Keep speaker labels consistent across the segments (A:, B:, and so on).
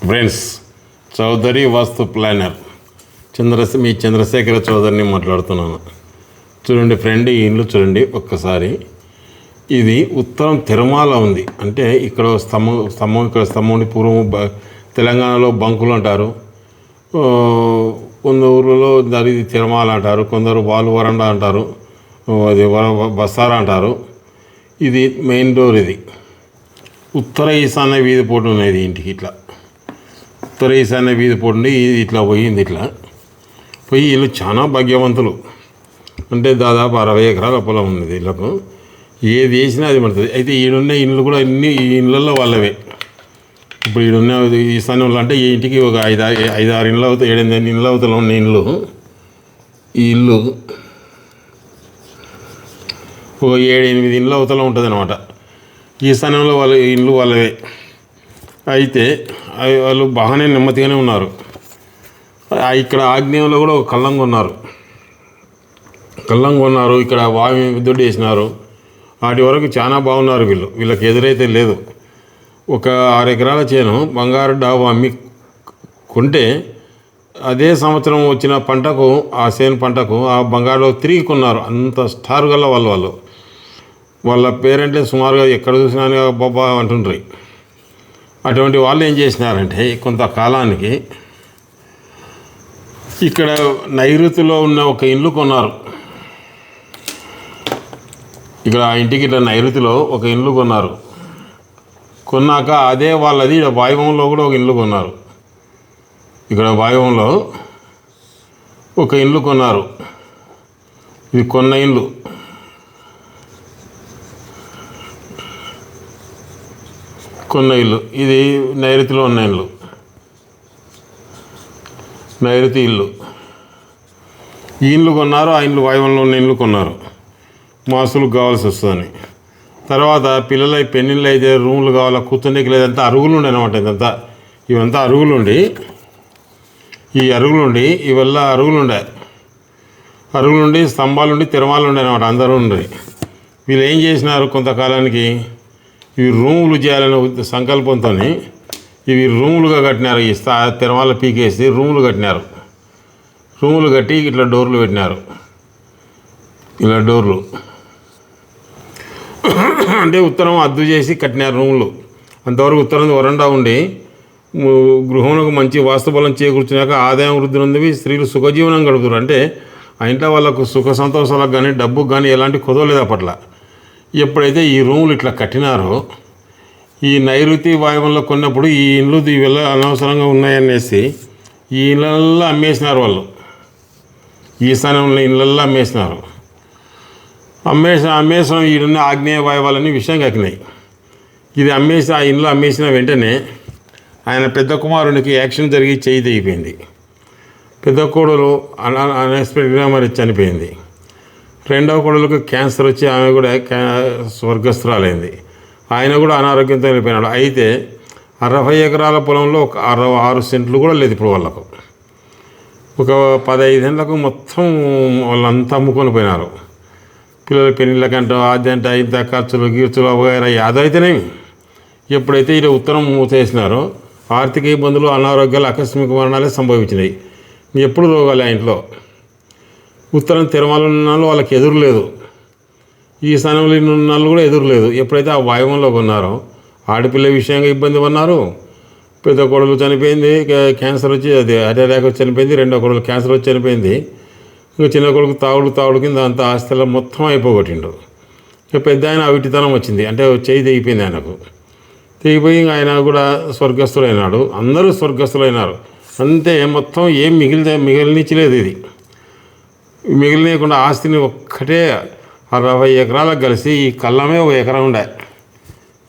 A: Friends, Chowdary వాస్తు planar మీ చంద్రశేఖర చౌదరిని మాట్లాడుతున్నాను. చూడండి friend, ఈ ఇల్లు చూడండి ఒక్కసారి. ఇది ఉత్తరం తిరుమల ఉంది. అంటే ఇక్కడ స్తంభం పూర్వం తెలంగాణలో బంకులు అంటారు, కొందరు ఊర్లలో దాని తిరుమల అంటారు, కొందరు వాలు వరండా అంటారు, అది బస్సారా అంటారు. ఇది మెయిన్ డోర్. ఇది ఉత్తర ఈశాన్య వీధి పోటు ఉన్నది ఇంటికి. ఇట్లా ఉత్తర ఈశాన్య వీధి పోటు ఇట్లా పోయింది. ఇట్లా పోయి వీళ్ళు చాలా భాగ్యవంతులు. అంటే దాదాపు 60 ఎకరాల పొలం ఉన్నది వీళ్ళకు. ఏది వేసినా అది పడుతుంది. అయితే ఈడున్న ఇండ్లు కూడా ఈ ఇళ్ళల్లో వాళ్ళవే. ఇప్పుడు ఈడున్న ఈశాన్యంలో అంటే ఈ ఇంటికి ఒక 5-6 ఇండ్లు అవుతాయి, 7-8 ఇండ్లు అవుతాయి ఉన్న ఇండ్లు. ఈ ఇల్లు ఒక 7-8 ఇండ్ల అవతల ఉంటుంది అనమాట. ఈ స్థానంలో వాళ్ళ ఇండ్లు వాళ్ళవే. అయితే వాళ్ళు బాగానే నెమ్మదిగానే ఉన్నారు. ఇక్కడ ఆగ్నేయంలో కూడా ఒక కళ్ళం కొన్నారు. ఇక్కడ వామి దొడ్డి వేసినారు. వాటి వరకు చాలా బాగున్నారు వీళ్ళకి ఎదురైతే లేదు. ఒక 6 ఎకరాల చేను బంగారు డాబు అమ్మి కొంటే అదే సంవత్సరం వచ్చిన పంటకు, ఆ చేను పంటకు ఆ బంగారులో తిరిగి కొన్నారు. అంత స్టార్ గల్ల వాళ్ళ పేరెంట్లే సుమారుగా ఎక్కడ చూసినా బాబా అంటుండ్రి. అటువంటి వాళ్ళు ఏం చేసినారంటే కొంతకాలానికి ఇక్కడ నైరుతిలో ఉన్న ఒక ఇల్లు కొన్నారు. ఇక్కడ ఆ ఇంటికి ఇట్లా నైరుతిలో ఒక ఇల్లు కొన్నారు. కొన్నాక అదే వాళ్ళది ఇక్కడ వాయువంలో కూడా ఒక ఇల్లు కొన్నారు. ఇక్కడ వాయువంలో ఒక ఇల్లు కొన్నారు. ఇది కొన్న ఇల్లు. ఇది నైరుతిలో ఉన్న ఇల్లు, నైరుతి ఇల్లు. ఈ ఇల్లు కొన్నారు. ఆ ఇల్లు వాయువంలో ఉన్న ఇల్లు కొన్నారు. మాసులకు కావాల్సి వస్తుందని. తర్వాత పిల్లల పెళ్ళిళ్ళు అయితే రూములు కావాలా, కూర్చునేకి లేదంతా అరుగులు ఉండే అనమాట. ఇవంతా అరుగులుండి ఇవల్ల అరుగులుండి స్తంభాలుండి తిరుమల ఉండే అనమాట. అందరూ ఉండి వీళ్ళు ఏం చేసినారు, కొంతకాలానికి ఇవి రూములు చేయాలనే సంకల్పంతో ఇవి రూములుగా కట్టినారు. ఈ తిరుమల పీకేసి రూములు కట్టినారు. రూములు కట్టి ఇట్లా డోర్లు పెట్టినారు. ఇలా డోర్లు అంటే ఉత్తరం అద్దు చేసి కట్టినారు రూములు. అంతవరకు ఉత్తరం వరండా ఉండి గృహంలో మంచి వాస్తుబలం చేకూర్చినాక ఆదాయం వృద్ధి ఉంది. స్త్రీలు సుఖజీవనం గడుపుతారు. అంటే ఆ ఇంట్లో వాళ్ళకు సుఖ సంతోషాలకు కానీ డబ్బుకు కానీ ఎలాంటి కుదవలేదు అప్పట్లో. ఎప్పుడైతే ఈ రూములు ఇట్లా కట్టినారో, ఈ నైరుతి వాయువుల్లో కొన్నప్పుడు ఈ ఇండ్లు ఇవల్ల అనవసరంగా ఉన్నాయనేసి ఈ ఇళ్ళల్లో అమ్మేసినారు వాళ్ళు. ఈ స్థానంలో ఇళ్ళల్లో అమ్మేసినారు. అమ్మేసిన ఈడున్న ఆగ్నేయ వాయువాలని విషయం కక్కినాయి. ఇది అమ్మేసి ఆ ఇంట్లో అమ్మేసిన వెంటనే ఆయన పెద్ద కుమారునికి యాక్షన్ జరిగి చేయి తెగిపోయింది. పెద్ద కోడలు అన్ఎక్స్పెక్టెడ్గా మరి చనిపోయింది. రెండవ కోడలకు క్యాన్సర్ వచ్చి ఆమె కూడా స్వర్గస్థురాలైంది. ఆయన కూడా అనారోగ్యంతో వెళ్ళిపోయినాడు. అయితే 60 ఎకరాల పొలంలో ఒక 6 సెంట్లు కూడా లేదు ఇప్పుడు వాళ్ళకు. ఒక 15 ఏళ్ళకు మొత్తం వాళ్ళంతా అమ్ముకొని పోయినారు. పిల్లల పెళ్ళిళ్ళకంటూ ఆద్యంట ఇంత ఖర్చులు గీర్చులు వగైరా యాదైతేనేమి. ఎప్పుడైతే ఇలా ఉత్తరం మూసేసినారో ఆర్థిక ఇబ్బందులు, అనారోగ్యాలు, ఆకస్మిక మరణాలే సంభవించినాయి. ఎప్పుడు రోగాలు ఆ ఇంట్లో. ఉత్తరం తిరుమల ఉన్న వాళ్ళకి ఎదురు లేదు, ఈ స్థానంలో ఉన్న కూడా ఎదురు లేదు. ఎప్పుడైతే ఆ వాయువంలో కొన్నారో ఆడపిల్ల విషయంగా ఇబ్బంది పడినారు. పెద్ద కొడుకు చనిపోయింది, క్యాన్సర్ వచ్చి అది హార్ట్ అటాక్ వచ్చి చనిపోయింది. రెండో కొడుకు క్యాన్సర్ వచ్చి చనిపోయింది. ఇంకా చిన్న కొడుకు తాగుడు కింద అంత ఆస్తుల మొత్తం అయిపోగొట్టిండు. ఇక పెద్ద ఆయన అవిటితనం వచ్చింది. అంటే చేయి తెగిపోయింది ఆయనకు. తెగిపోయి ఆయన కూడా స్వర్గస్థులైనాడు. అందరూ స్వర్గస్థులైనారు. అంతే, మొత్తం ఏం మిగిలినిచ్చలేదు. ఇది మిగిలినకుండా ఆస్తిని ఒక్కటే 60 ఎకరాలకు కలిసి ఈ కళ్ళమే 1 ఎకరం ఉండే.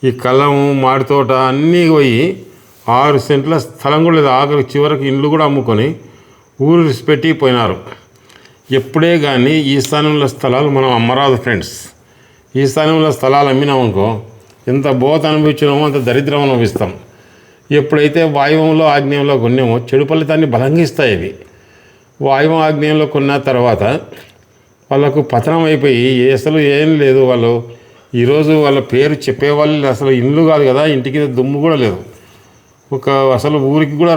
A: ఈ కళ్ళము, మాడి తోట అన్నీ పోయి 6 సెంట్ల స్థలం కూడా లేదు. ఆఖరి చివరికి ఇండ్లు కూడా అమ్ముకొని ఊరు పెట్టి పోయినారు. ఎప్పుడే కానీ ఈ స్థానంలో స్థలాలు మనం అమ్మరాదు ఫ్రెండ్స్. ఈ స్థానంలో స్థలాలు అమ్మినామనుకో ఎంత బోత అనుభవించినామో అంత దరిద్రం అనుభవిస్తాం. ఎప్పుడైతే వాయువంలో ఆగ్నేయంలో కొన్నామో చెడు ఫలితాన్ని బలంగా ఇస్తాయి ఇవి. వాయువం ఆగ్నేయంలో కొన్న తర్వాత వాళ్ళకు పతనం అయిపోయి అసలు ఏం లేదు. వాళ్ళు ఈరోజు వాళ్ళ పేరు చెప్పేవాళ్ళు అసలు ఇల్లు కాదు కదా, ఇంటికి దుమ్ము కూడా లేదు. అసలు ఊరికి కూడా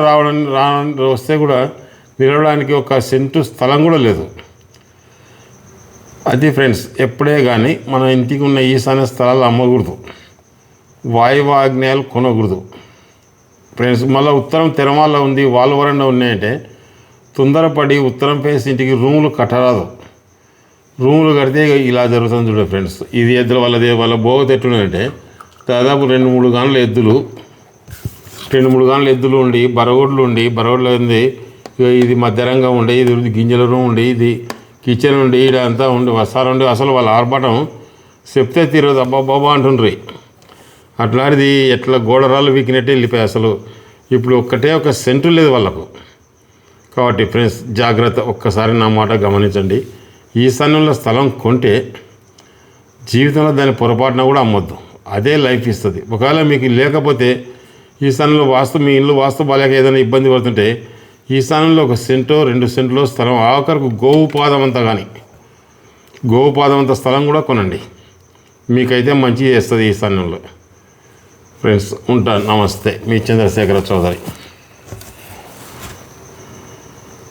A: వస్తే కూడా నిలవడానికి ఒక సెంటు స్థలం కూడా లేదు. అది ఫ్రెండ్స్, ఎప్పుడే కానీ మన ఇంటికి ఉన్న ఈశాన్య స్థలాలు అమ్మకూడదు, వాయువాగ్నేయాలు కొనకూడదు ఫ్రెండ్స్. మళ్ళీ ఉత్తరం తిరుమల ఉంది, వాళ్ళ వరండా ఉన్నాయంటే తొందరపడి ఉత్తరం ఫేస్ ఇంటికి రూములు కట్టరాదు. రూములు కడితే ఇలా జరుగుతుంది చూడండి ఫ్రెండ్స్. ఇది ఎద్దుల వాళ్ళ బోగ ఎట్లున్నాయంటే దాదాపు 2-3 గంటల ఎద్దులు ఉండి బరగొడ్లు ఉంది. ఇది మధ్యరంగం ఉండి, ఇది గింజల రూమ్ ఉండి, ఇది కిచెన్ ఉండి, ఇదంతా ఉండి వస్తారు ఉండి. అసలు వాళ్ళ ఆర్భాటం చెప్తే తీరదు, అబ్బాబ్బా అంటుండ్రి. అట్లాంటిది ఎట్లా గోడరాళ్ళు వీకినట్టే వెళ్ళిపోయి అసలు ఇప్పుడు ఒక సెంటు లేదు వాళ్ళకు. కాబట్టి ఫ్రెండ్స్ జాగ్రత్త, ఒక్కసారి నా మాట గమనించండి. ఈశాన్యంలో స్థలం కొంటే జీవితంలో దాని పొరపాటున కూడా అమ్మొద్దు, అదే లైఫ్ ఇస్తుంది. ఒకవేళ మీకు లేకపోతే ఈశాన్యంలో మీ ఇల్లు వాస్తు బాలేక ఏదైనా ఇబ్బంది పడుతుంటే ఈశాన్యంలో 1 సెంటో 2 సెంట్లో స్థలం, ఆఖరికి గోవు పాదం అంత స్థలం కూడా కొనండి, మీకైతే మంచి చేస్తుంది ఈశాన్యంలో. ఫ్రెండ్స్ ఉంటాను, నమస్తే, మీ చంద్రశేఖర చౌదరి.